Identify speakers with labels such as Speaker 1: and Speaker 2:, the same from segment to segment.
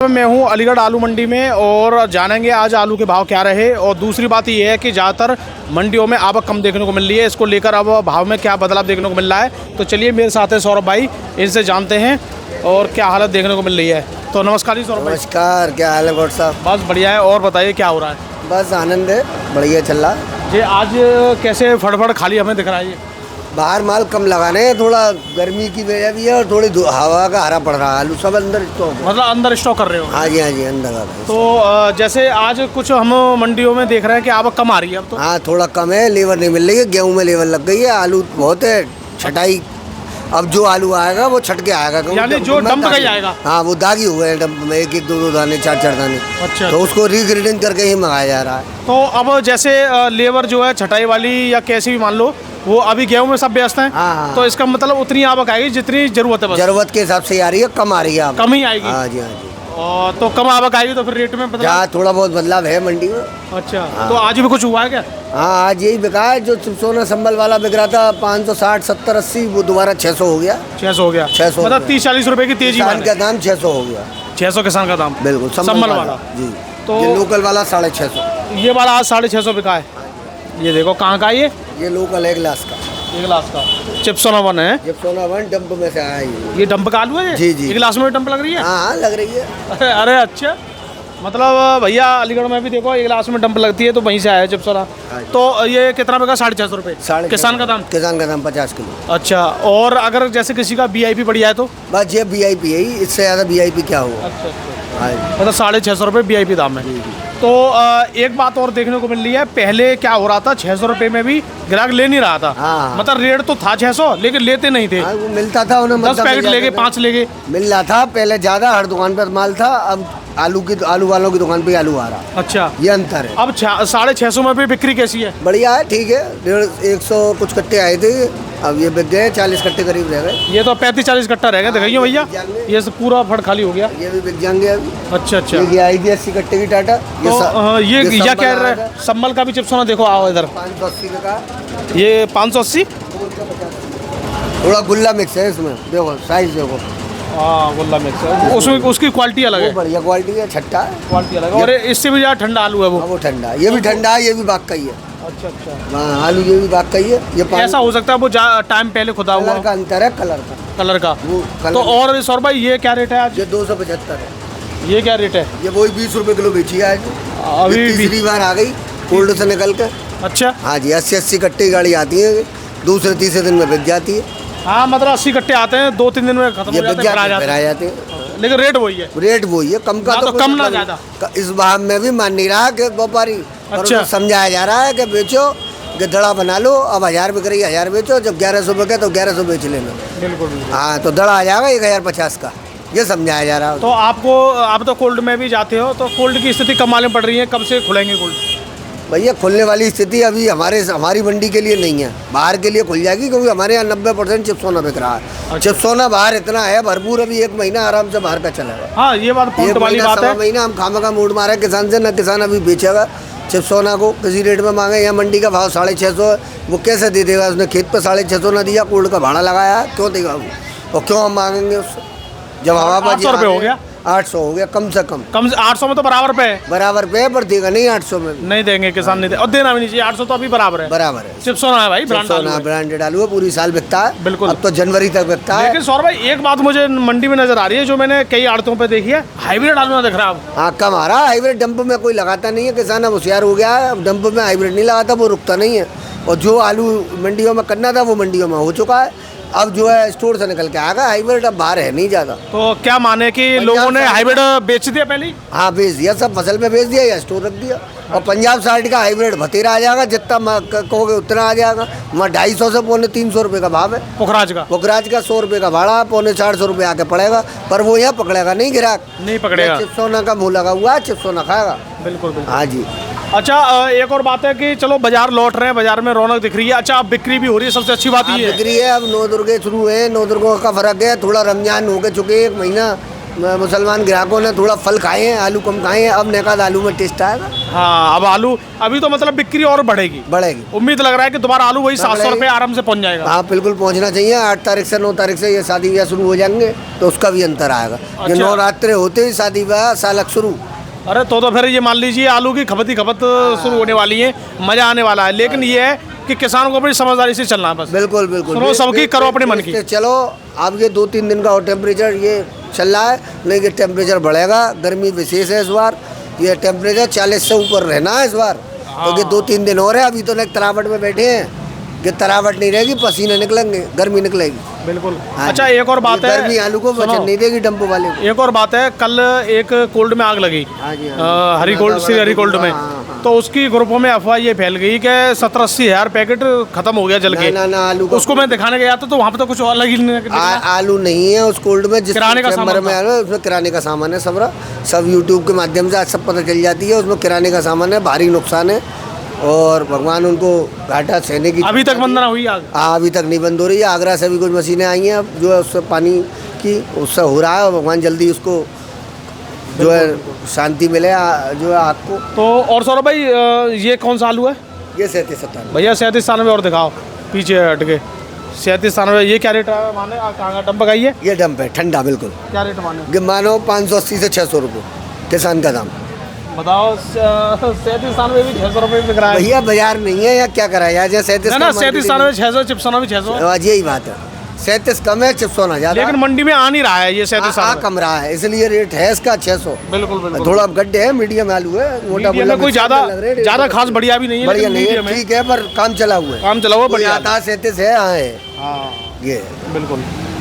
Speaker 1: मैं हूं अलीगढ़ आलू मंडी में और जानेंगे आज आलू के भाव क्या रहे। और दूसरी बात ये है कि ज़्यादातर मंडियों में आवक कम देखने को मिल रही है, इसको लेकर अब भाव में क्या बदलाव देखने को मिल रहा है। तो चलिए मेरे साथ है सौरभ भाई, इनसे जानते हैं और क्या हालत देखने को मिल रही है। तो नमस्कार जी सौरभ भाई।
Speaker 2: नमस्कार, क्या हाल है गौर साहब?
Speaker 1: बस बढ़िया है। और बताइए क्या हो रहा है?
Speaker 2: बस आनंद है, बढ़िया चल रहा है
Speaker 1: जी। आज कैसे फटफट खाली हमें दिख रहा है?
Speaker 2: बाहर माल कम लगाने हैं, थोड़ा गर्मी की वजह भी है और थोड़ी हवा का हरा पड़ रहा है। आलू सब अंदर स्टॉक,
Speaker 1: मतलब अंदर स्टॉक कर रहे हो?
Speaker 2: हाँ जी अंदर का।
Speaker 1: तो जैसे आज कुछ हम मंडियों में देख रहे हैं कि आवक कम आ रही है अब तो।
Speaker 2: हाँ थोड़ा कम है, लेबर नहीं मिल रही है, गेहूँ में लेबर लग गई है, आलू बहुत है, छटाई अब जो आलू आएगा वो छट के आएगा,
Speaker 1: यानी जो डंप का ही आएगा।
Speaker 2: हाँ वो दागी हुए हैं डंप में, एक एक दो दाने चार दाने।
Speaker 1: अच्छा,
Speaker 2: तो उसको रिग्रेडिंग करके ही मंगाया जा रहा है।
Speaker 1: तो अब जैसे लेबर जो है छटाई वाली या कैसी भी मान लो, वो अभी गेहूं में सब व्यस्त हैं।
Speaker 2: हाँ।
Speaker 1: तो इसका मतलब उतनी आवक आएगी जितनी जरूरत है, बस
Speaker 2: जरूरत के हिसाब से आ रही है, कम आ रही है,
Speaker 1: कम ही आएगी।
Speaker 2: हाँ जी।
Speaker 1: और तो कम आवक आएगी तो फिर रेट में बदलाव?
Speaker 2: थोड़ा बहुत बदलाव है मंडी में।
Speaker 1: अच्छा, तो आज भी कुछ हुआ है क्या?
Speaker 2: हाँ आज यही बिका है, जो सोना संबल वाला बिक रहा था 560 70 80, वो दोबारा 600 हो गया।
Speaker 1: 600 हो गया?
Speaker 2: 600
Speaker 1: मतलब 30-40 रुपए की तेजी
Speaker 2: किसान का दाम 600 हो गया।
Speaker 1: 600 किसान का दाम,
Speaker 2: बिल्कुल
Speaker 1: संबल वाला
Speaker 2: जी।
Speaker 1: तो
Speaker 2: ये लोकल वाला 650।
Speaker 1: ये वाला आज 650 बिका है। ये देखो कहाँ का
Speaker 2: ये लोकल है, ग्लास का,
Speaker 1: एक गिलास का चिप्सोना वन है।
Speaker 2: चिप्सोना वन डंप में से आया
Speaker 1: ये डंप का आलू है?
Speaker 2: जी जी।
Speaker 1: एक गिलास में डंप लग रही है?
Speaker 2: हाँ लग रही है।
Speaker 1: अरे अच्छा, मतलब भैया अलीगढ़ में भी देखो एक गिलास में डंप लगती है, तो वहीं से आया है चिप्सोना। तो ये कितना बिका? 650 रुपए किसान का दाम?
Speaker 2: किसान का दाम 50 किलो।
Speaker 1: अच्छा, और अगर जैसे किसी का वीआईपी बढ़ जाए तो?
Speaker 2: बस ये वीआईपी है, इससे ज़्यादा वीआईपी क्या होगा।
Speaker 1: अच्छा,
Speaker 2: हाँ
Speaker 1: मतलब 650 रुपये वीआईपी दाम है। तो एक बात और देखने को मिल रही है, पहले क्या हो रहा था, 600 रुपये में भी ग्राहक ले नहीं रहा था।
Speaker 2: हाँ।
Speaker 1: मतलब रेट तो था 600, लेकिन लेते नहीं थे।
Speaker 2: वो मिलता था उन्हें,
Speaker 1: 10 पैकेट ले गए, 5 ले गए,
Speaker 2: मिल रहा था पहले ज़्यादा, हर दुकान पर माल था। अब आलू वालों की दुकान पे आलू आ रहा।
Speaker 1: अच्छा,
Speaker 2: ये अंतर है।
Speaker 1: अब 650 में भी बिक्री कैसी है?
Speaker 2: बढ़िया है, ठीक है। 150 कुछ कट्टे आए थे, अब ये बिक गए, 40 कट्टे करीब रह गए।
Speaker 1: ये तो 35-40 कट्टा रह गया, दिखाइए भैया। ये सब पूरा फट खाली हो गया।
Speaker 2: ये भी बिक जाएंगे अभी।
Speaker 1: अच्छा,
Speaker 2: ये आई थी 80 कट्टे की टाटा।
Speaker 1: तो ये क्या कह रहे हैं? संबल का भी चिप्सोना देखो, आओ इधर।
Speaker 2: 580 का,
Speaker 1: ये 580।
Speaker 2: थोड़ा गुल्ला मिक्स है इसमें, देखो साइज देखो।
Speaker 1: हाँ गुल्ला मिक्स है, उसमें उसकी क्वालिटी अलग है।
Speaker 2: बढ़िया क्वालिटी है, छट्टा
Speaker 1: क्वालिटी अलग है। और इससे भी ज़्यादा ठंडा आलू है वो।
Speaker 2: वो ठंडा, ये भी ठंडा है, ये भी बाग का ही है।
Speaker 1: अच्छा।
Speaker 2: हाँ आलू ये भी बाग का ही है। ये
Speaker 1: ऐसा हो सकता है वो टाइम पहले खुदा हुआ
Speaker 2: कलर का अंतर है, कलर का वो कलर।
Speaker 1: तो और सौरभ भाई ये क्या रेट है आज?
Speaker 2: ये 275 है।
Speaker 1: ये क्या रेट है?
Speaker 2: ये वही 20 रुपए किलो बेची है आज।
Speaker 1: अभी
Speaker 2: तीसरी बार आ गई कोल्ड से निकल के।
Speaker 1: अच्छा,
Speaker 2: हाँ जी, 80 कट्टे की गाड़ी आती है, दूसरे तीसरे दिन में बिक जाती है।
Speaker 1: हाँ मतलब 80 कट्टे आते हैं, 2-3 दिन में खत्म हो जाते हैं,
Speaker 2: फिर आ जाते हैं।
Speaker 1: लेकिन रेट वही है।
Speaker 2: रेट वही है, कम का
Speaker 1: तो कम ना ज़्यादा।
Speaker 2: इस भाव में भी मान नहीं रहा कि व्यापारी।
Speaker 1: अच्छा,
Speaker 2: समझाया जा रहा है कि बेचो, दड़ा बना लो, अब 1000 बिक रही है 1000 बेचो, जब 1100 बिके तो 1100 बेच लेना।
Speaker 1: बिल्कुल।
Speaker 2: हाँ तो दड़ा आ जाएगा 1050 का, ये समझाया जा रहा है।
Speaker 1: तो आप तो कोल्ड में भी जाते हो, तो कोल्ड की स्थिति कम मालूम पड़ रही है, कब से खुलेंगे कोल्ड?
Speaker 2: भैया खुलने वाली स्थिति अभी हमारी मंडी के लिए नहीं है, बाहर के लिए खुल जाएगी, क्योंकि हमारे यहाँ 90% चिप्सोना बिक रहा है।
Speaker 1: अच्छा।
Speaker 2: चिप्सोना बाहर इतना है भरपूर, अभी 1 महीना आराम से बाहर का चलेगा।
Speaker 1: हाँ ये बात पॉइंट वाली बात है।
Speaker 2: महीना हम खामा का मूड मारे किसान से, न किसान अभी बेचेगा चिप्सोना को किसी रेट में मांगे। यहाँ मंडी का भाव 650 है, वो कैसे दे देगा? उसने खेत पे 650 ना दिया, कोल्ड का भाड़ा लगाया, क्यों देगा वो? और क्यों हम मांगेंगे उससे? जब हवा
Speaker 1: 800 रुपये हो गया,
Speaker 2: 800 हो गया कम से कम
Speaker 1: 800 में तो बराबर पे है।
Speaker 2: बराबर पे है, पर देगा नहीं 800 में।
Speaker 1: नहीं देंगे किसान, नहीं दे, और देना भी नहीं चाहिए। 800 तो अभी बराबर है।
Speaker 2: बराबर है,
Speaker 1: चिप्सोना है भाई,
Speaker 2: ब्रांडेड आलू है, पूरी साल बिकता है।
Speaker 1: बिल्कुल,
Speaker 2: अब तो जनवरी तक बिकता है।
Speaker 1: लेकिन सौरभ भाई एक बात मुझे मंडी में नजर आ रही है, जो मैंने कई आड़तों पे देखी है, हाइब्रिड आलू ना दिख रहा है।
Speaker 2: हाँ कम आ रहा है हाइब्रिड, डंप में कोई लगाता नहीं है, किसान अब होशियार हो गया है, अब डंप में हाइब्रिड नहीं लगाता, वो रुकता नहीं है। और जो आलू मंडियों में करना था वो मंडियों में हो चुका है, अब जो है स्टोर से निकल के आएगा हाइब्रिड, अब बाहर है नहीं ज़्यादा।
Speaker 1: तो क्या माने कि लोगों ने हाइब्रिड बेच दिया पहले ही?
Speaker 2: हाँ बेच दिया, सब फसल में बेच दिया या स्टोर रख दिया। और पंजाब साइड का हाइब्रिड भतेरा आ जाएगा, जितना कहोगे उतना आ जाएगा। वहाँ 250 से 350 रुपये का भाव है
Speaker 1: पुखराज का 100
Speaker 2: रुपये का भाड़ा, 450 रुपये आके पड़ेगा, पर वो यहाँ पकड़ेगा नहीं, ग्राहक
Speaker 1: नहीं पकड़ेगा।
Speaker 2: चिप्सोना का मुँह लगा हुआ है, चिप्सोना खाएगा।
Speaker 1: बिल्कुल।
Speaker 2: हाँ जी।
Speaker 1: अच्छा, एक और बात है कि चलो बाजार लौट रहे हैं, बाजार में रौनक दिख रही है। अच्छा, अब बिक्री भी हो रही है, सबसे अच्छी बात ये है।
Speaker 2: बिक्री है, अब 9 दुर्गे शुरू है, 9 दुर्गों का फर्क है, थोड़ा रमजान हो के चुके 1 महीना, मुसलमान ग्राहकों ने थोड़ा फल खाए हैं, आलू कम खाए हैं, अब नेकाद आलू में टेस्ट आएगा,
Speaker 1: हाँ अब आलू अभी तो मतलब बिक्री और बढ़ेगी,
Speaker 2: बढ़ेगी।
Speaker 1: उम्मीद लग रहा है कि दोबारा आलू वही 700 रुपये आराम से पहुंच जाएगा।
Speaker 2: हाँ बिल्कुल पहुंचना चाहिए। 8 तारीख से 9 तारीख से ये शादी ब्याह शुरू हो जाएंगे तो उसका भी अंतर आएगा। ये
Speaker 1: अच्छा।
Speaker 2: नवरात्रे होते ही शादी ब्याह सालक शुरू।
Speaker 1: अरे तो फिर ये मान लीजिए आलू की खपत ही खपत शुरू होने वाली है, मजा आने वाला है। लेकिन ये है कि किसानों को अपनी समझदारी से चलना है बस।
Speaker 2: बिल्कुल बिल्कुल
Speaker 1: सुनो सबकी, करो अपने मन की।
Speaker 2: चलो अब ये 2-3 दिन का और टेम्परेचर ये चल रहा है, नहीं कि टेम्परेचर बढ़ेगा। गर्मी विशेष है इस बार, ये टेम्परेचर 40 से ऊपर रहना है इस बार, क्योंकि 2-3 दिन और है। अभी तो एक तरावट में बैठे हैं कि तरावट नहीं रहेगी, पसीने निकलेंगे, गर्मी निकलेगी।
Speaker 1: बिल्कुल।
Speaker 2: हाँ
Speaker 1: अच्छा
Speaker 2: जी।
Speaker 1: एक और बात है,
Speaker 2: गर्मी आलू को बचन नहीं देगी डंप वाले को।
Speaker 1: एक और बात है, कल एक कोल्ड में आग लगी,
Speaker 2: हाँ जी, हाँ।
Speaker 1: हरी कोल्ड, श्री हरी कोल्ड में, तो उसकी ग्रुपों में अफवाह ये फैल गई कि 70-80 हज़ार पैकेट खत्म हो गया जल के।
Speaker 2: ना आलू को
Speaker 1: उसको मैं दिखाने गया तो वहाँ पे तो कुछ और लगी नहीं।
Speaker 2: आलू नहीं है उस कोल्ड में, जिस
Speaker 1: किराने का
Speaker 2: चैम्बर
Speaker 1: सामान
Speaker 2: में आलू है, उसमें किराने का सामान है। सब यूट्यूब के माध्यम से आज सब पता चल जाती है, उसमें किराने का सामान है, भारी नुकसान है और भगवान उनको घाटा सहने की।
Speaker 1: अभी तक बंद ना हुई आग?
Speaker 2: अभी तक नहीं बंद हो रही है। आगरा से भी कुछ मशीनें आई हैं अब जो है उससे पानी की उससे हो रहा है, और भगवान जल्दी उसको जो है शांति मिले जो है आग को।
Speaker 1: तो और सौरभ भाई ये कौन सा आलू है?
Speaker 2: ये 37-97
Speaker 1: भैया 37-97 और दिखाओ पीछे हट के। 37-97 ये क्या रेट है माने? कहाँ डंप का ये?
Speaker 2: ये डंप है ठंडा बिल्कुल।
Speaker 1: क्या रेट माने?
Speaker 2: ये मानो 580 से 600 रुपये किसान का दाम।
Speaker 1: बताओ 37-97 भी 600 रुपये बिक रहा है
Speaker 2: भैया बाजार नहीं है या क्या करा है यहाँ 37
Speaker 1: ना? 37-97 600, चिप्सोना भी 600।
Speaker 2: आज यही बात है, 37 कम है, चिप्सोना ज्यादा।
Speaker 1: लेकिन मंडी में आ नहीं रहा है ये 37-97।
Speaker 2: कम रहा है इसलिए रेट है इसका 600।
Speaker 1: बिल्कुल बिल्कुल।
Speaker 2: थोड़ा गड्ढे है, मीडियम आलू है, मोटा
Speaker 1: मीडियम में कोई ज्यादा खास बढ़िया भी नहीं है,
Speaker 2: बढ़िया
Speaker 1: लेकिन
Speaker 2: नहीं
Speaker 1: मीडियम
Speaker 2: है,
Speaker 1: है,
Speaker 2: ठीक है, पर काम चला हुआ है,
Speaker 1: काम चला हुआ बढ़िया।
Speaker 2: आता 37 है। हाँ है,
Speaker 1: हाँ
Speaker 2: ये
Speaker 1: बिल्कुल।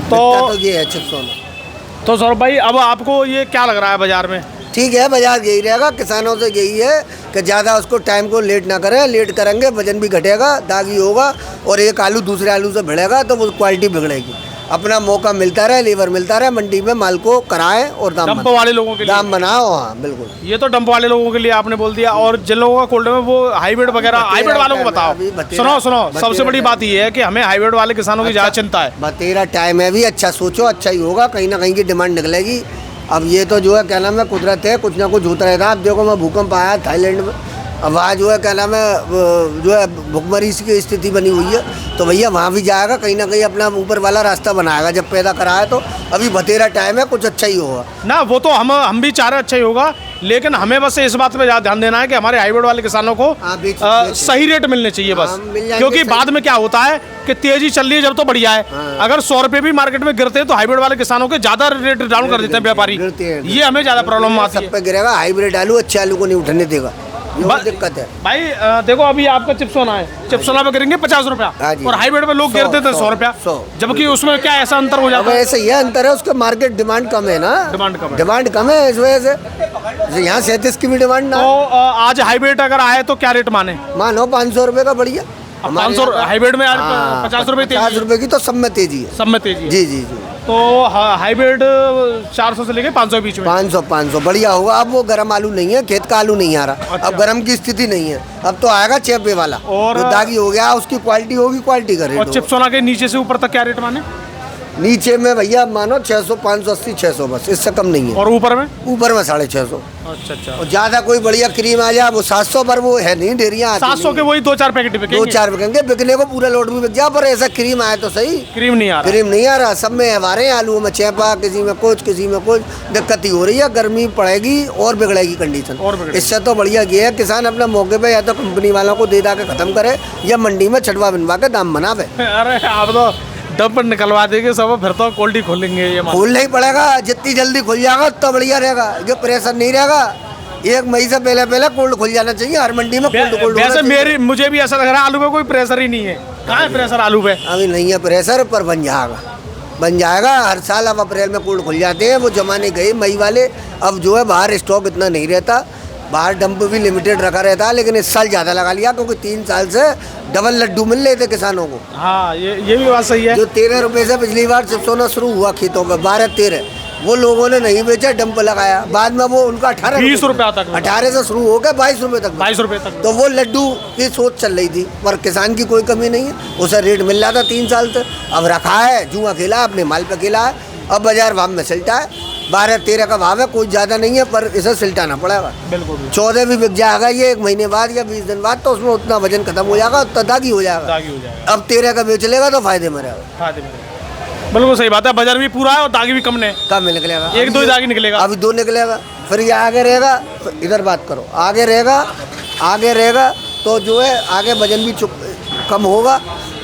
Speaker 2: तो ये है चिप्सोना।
Speaker 1: तो सौरभ भाई अब आपको ये क्या लग रहा है बाजार में?
Speaker 2: ठीक है, बाजार यही रहेगा, किसानों से यही है कि ज़्यादा उसको टाइम को लेट ना करें। लेट करेंगे वजन भी घटेगा, दागी होगा, और एक आलू दूसरे आलू से भिड़ेगा तो वो क्वालिटी बिगड़ेगी। अपना मौका मिलता रहे, लेबर मिलता रहे, मंडी में माल को कराएं और
Speaker 1: डंप वाले लोगों के लिए
Speaker 2: दाम बनाओ। हाँ बिल्कुल,
Speaker 1: ये तो डंप वाले लोगों के लिए आपने बोल दिया। और जिन लोगों का कोल्ड में वो हाइब्रिड वगैरह, हाइब्रिड वालों को बताओ। सुनो सबसे बड़ी बात ये है कि हमें हाइब्रिड वाले किसानों की ज़्यादा चिंता है।
Speaker 2: बतेरा टाइम है भी, अच्छा सोचो, अच्छा ही होगा, कहीं ना कहीं की डिमांड निकलेगी। अब ये तो जो है क्या नाम है, कुदरत है, कुछ ना कुछ होता रहता है। अब देखो मैं भूकंप आया थाईलैंड में, अब वहाँ जो है क्या नाम है जो है भुखमरी की स्थिति बनी हुई है, तो भैया वहाँ भी जाएगा, कहीं ना कहीं अपना ऊपर वाला रास्ता बनाएगा जब पैदा करा है। तो अभी बतेरा टाइम है, कुछ अच्छा ही होगा
Speaker 1: ना। वो तो हम भी चाह रहे अच्छा ही होगा, लेकिन हमें बस इस बात पे ज़्यादा ध्यान देना है कि हमारे हाइब्रिड वाले किसानों को सही रेट मिलने चाहिए बस। क्योंकि बाद में क्या होता है कि तेजी चल रही है जब तो बढ़िया है, अगर 100 रुपये भी मार्केट में गिरते हैं तो हाइब्रिड वाले किसानों के ज़्यादा रेट डाउन कर देते हैं व्यापारी। ये हमें ज़्यादा प्रॉब्लम आती है।
Speaker 2: सब पे गिरेगा, हाइब्रिड आलू अच्छे आलू को नहीं उठने देगा, ये दिक्कत है
Speaker 1: भाई। देखो अभी आपका चिप्सोना है, चिप्सोना पे गिरेंगे 50 रुपया, और हाइब्रिड पे लोग गिरते थे 100 रुपया, जबकि उसमें क्या ऐसा अंतर हो जाता है?
Speaker 2: ऐसा ये अंतर है, उसका मार्केट डिमांड कम है ना, डिमांड कम है, इस वजह से यहाँ 37 की भी डिमांड ना।
Speaker 1: तो आज हाइब्रिड अगर आए तो क्या रेट मानो
Speaker 2: 500 रुपये का बढ़िया।
Speaker 1: 500 हाइब्रिड में आज 50 रुपये,
Speaker 2: 50 रुपये की तो सब में तेजी है,
Speaker 1: सब में तेजी है।
Speaker 2: जी जी जी।
Speaker 1: तो हाइब्रिड 400 से लेके 500 के बीच में,
Speaker 2: 500 बढ़िया होगा। अब वो गर्म आलू नहीं है, खेत का आलू नहीं आ रहा।
Speaker 1: अच्छा।
Speaker 2: अब गर्म की स्थिति नहीं है, अब तो आएगा चेपे वाला,
Speaker 1: और
Speaker 2: दागी हो गया, उसकी क्वालिटी होगी, क्वालिटी का रेट।
Speaker 1: और चिप्सोना के नीचे से ऊपर तक क्या रेट माने?
Speaker 2: नीचे में भैया मानो 600, 580, 600 बस, इससे कम नहीं है।
Speaker 1: और ऊपर में?
Speaker 2: ऊपर में 650।
Speaker 1: अच्छा।
Speaker 2: और ज्यादा कोई बढ़िया क्रीम आ जाए वो 700, पर वो है नहीं, डेरियाँ
Speaker 1: 700 के वही 2-4 पैकेट बिकेंगे,
Speaker 2: 2-4 बिकेंगे, बिकने को पूरा लोड भी बिक जाए, पर ऐसा क्रीम आए तो सही।
Speaker 1: क्रीम नहीं आ रहा,
Speaker 2: क्रीम नहीं आ रहा। सब में हमारे आलू में चेपा, किसी में कुछ, किसी में कुछ, दिक्कत ही हो रही है। गर्मी पड़ेगी और बिगड़ेगी कंडीशन। इससे तो बढ़िया ये है किसान अपने मौके पे या तो कंपनी वालों को दे के खत्म करे, या मंडी में छटवा बनवा के दाम बनावे।
Speaker 1: अरे आप तो डंप निकलवा देंगे सब, फिर तो कोल्ड खोलेंगे। ये
Speaker 2: खोलना ही पड़ेगा, जितनी जल्दी खुल जाएगा तो बढ़िया रहेगा, ये प्रेशर नहीं रहेगा। 1 मई से पहले कोल्ड खुल जाना चाहिए हर मंडी में। कोल्ड
Speaker 1: वैसे मुझे भी ऐसा लग रहा है आलू पे कोई प्रेशर ही नहीं है। कहाँ है प्रेशर आलू पे?
Speaker 2: अभी नहीं है प्रेशर, पर बन जाएगा हर साल। अब अप्रैल में कोल्ड खुल जाते हैं, वो जमाने गए मई वाले। अब जो है बाहर स्टॉक इतना नहीं रहता, बाहर डंप भी लिमिटेड रखा रहता है, लेकिन इस साल ज़्यादा लगा लिया क्योंकि 3 साल से डबल लड्डू मिल रहे थे किसानों को।
Speaker 1: हाँ ये भी बात सही है।
Speaker 2: जो 13 रुपये से पिछली बार चिप्सोना शुरू हुआ खेतों में, 12-13, वो लोगों ने नहीं बेचा, डंप लगाया। बाद में वो उनका
Speaker 1: 20 रुपया तक,
Speaker 2: 18 से शुरू होकर 22 रुपये तक,
Speaker 1: 22 रुपये तक।
Speaker 2: तो वो लड्डू की सोच चल रही थी, पर किसान की कोई कमी नहीं है, उसे रेट मिल रहा था 3 साल से। अब रखा है, जुआ खेला, अपने माल पे खेला है, अब बाजार भाव में चलता है। 12-13 का भाव है, कोई ज़्यादा नहीं है, पर इसे सिलटाना पड़ेगा।
Speaker 1: बिल्कुल
Speaker 2: 14 भी बिक जाएगा ये 1 महीने बाद या 20 दिन बाद, तो उसमें उतना वजन खत्म हो जाएगा, उतना दागी हो जाएगा।
Speaker 1: दागी हो जाएगा,
Speaker 2: अब 13 का बेच लेगा तो फायदे में रहेगा।
Speaker 1: फायदे में। बिल्कुल सही बात है, बाजार भी पूरा है और दागी भी कम ने,
Speaker 2: कम में निकलेगा,
Speaker 1: 1-2 ही दागी निकलेगा।
Speaker 2: अभी 2 निकलेगा, फिर ये आगे रहेगा, तो इधर बात करो, आगे रहेगा तो जो है आगे वजन भी कम होगा।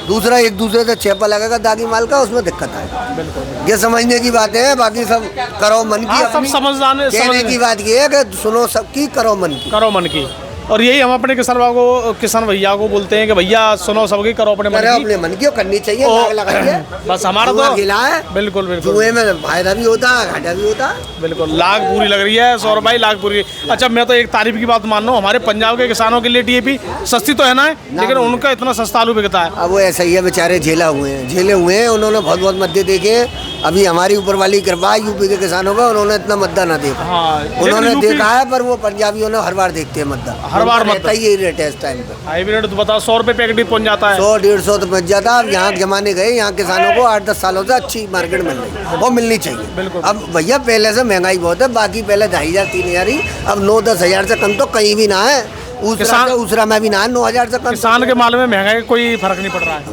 Speaker 2: दूसरा एक दूसरे से चेपा लगेगा दागी माल का, उसमें दिक्कत आएगी।
Speaker 1: बिल्कुल
Speaker 2: ये समझने की बात है, बाकी सब करो मन की।
Speaker 1: हाँ, सब समझदार
Speaker 2: कहने की बात ये है कि सुनो सबकी, करो मन की।
Speaker 1: करो मन की। और यही हम अपने किसान भैया को बोलते हैं कि भैया सुनो सबकी, करो अपने मन की।
Speaker 2: अपने मन की करनी चाहिए, लाग लगाइए।
Speaker 1: बस हमारा तो
Speaker 2: खिला है।
Speaker 1: बिल्कुल बिल्कुल,
Speaker 2: जुए में फायदा भी होता है, घाटा भी होता है।
Speaker 1: बिल्कुल, लाख पूरी लग रही है सौरभ भाई, लाख पूरी। अच्छा, मैं तो एक तारीफ की बात मान रहा हूँ, हमारे पंजाब के किसानों के लिए DAP सस्ती तो है ना, लेकिन उनका इतना सस्ता आलू बिकता है।
Speaker 2: अब वो ऐसा ही है, बेचारे झेले हुए हैं, उन्होंने बहुत मद्दे देखे। अभी हमारी ऊपर वाली कृपा यूपी के किसानों का, उन्होंने इतना मद्दा ना देखा।
Speaker 1: हाँ,
Speaker 2: उन्होंने देखा है, पर वो पंजाबियों ने हर बार देखते हैं मद्दा,
Speaker 1: हर बार
Speaker 2: रहता ही यही रेट है इस टाइम पे।
Speaker 1: हाइब्रिड तो बताओ 100 रुपये पैकेट भी पहुंच जाता है,
Speaker 2: 100-150 तो पहुंच जाता है। अब यहाँ जमाने गए, यहाँ किसानों को 8-10 सालों से अच्छी मार्केट मिल रही है, वो मिलनी चाहिए।
Speaker 1: बिल्कुल।
Speaker 2: अब भैया पहले से महंगाई बहुत है, बाकी पहले 2,500-3,000 ही, अब 9-10 हज़ार से कम तो कहीं भी ना है। दूसरा में भी ना 9,000 से कम।
Speaker 1: किसान के माल में महंगाई का कोई फर्क नहीं पड़ रहा है।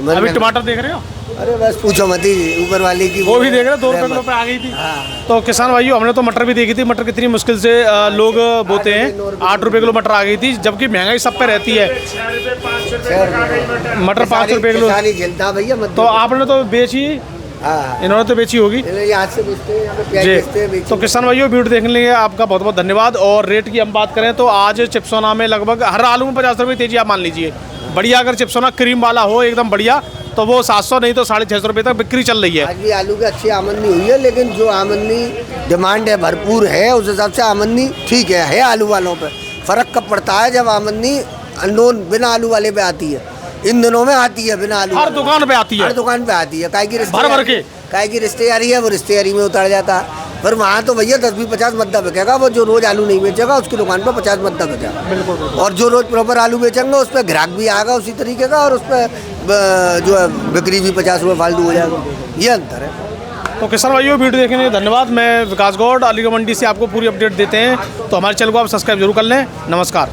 Speaker 2: बस
Speaker 1: अभी टमाटर देख रहे हो,
Speaker 2: अरे बस पूछो मत ही, ऊपर वाली की
Speaker 1: वो भी देख रहे हो, 2 रुपये किलो पे आ गई थी। तो किसान भाइयों, हमने तो मटर भी देखी थी, मटर कितनी मुश्किल से लोग बोते हैं, 8 रुपये किलो मटर आ गई थी, जबकि महंगाई सब पे रहती है। मटर 5 रुपये किलो
Speaker 2: झेलता भैया।
Speaker 1: तो आपने तो बेची, इन्होंने तो बेची होगी जी। तो किसान भाइयों, वीडियो देखने के लिए आपका बहुत बहुत धन्यवाद। और रेट की हम बात करें तो आज चिप्सोना में लगभग हर आलू में 50 रुपये तेजी आप मान लीजिए। बढ़िया अगर चिप्सोना क्रीम वाला हो एकदम बढ़िया, तो वो 700 नहीं तो 650 रुपये तक बिक्री चल रही है।
Speaker 2: आज भी आलू की अच्छी आमदनी हुई है, लेकिन जो आमदनी डिमांड है भरपूर है, उस हिसाब से आमदनी ठीक है आलू वालों पे। फ़र्क कब पड़ता है जब आमदनी अननोन बिना आलू वाले पे आती है। इन दिनों में आती है बिना आलू,
Speaker 1: हर दुकान पे आती है,
Speaker 2: हर दुकान पे आती है।
Speaker 1: भर
Speaker 2: की रिश्तेदारी है, वो रिश्तेदारी में उतर जाता है। पर वहाँ तो भैया 10-50 मद्दा बिकेगा, वो जो रोज आलू नहीं बेचेगा उसकी दुकान पर 50 मद्दा बिकेगा।
Speaker 1: बिल्कुल।
Speaker 2: और जो रोज प्रॉपर आलू बेचेंगे उस पर ग्राहक भी आएगा उसी तरीके का, और उस पर जो है बिक्री भी 50 रुपये फालतू हो जाएगा। ये अंतर है।
Speaker 1: तो किसान भाइयों, वीडियो देखने के लिए धन्यवाद। मैं विकास गौड़, अलीगढ़ मंडी से आपको पूरी अपडेट देते हैं, तो हमारे चैनल को आप सब्सक्राइब जरूर कर लें। नमस्कार।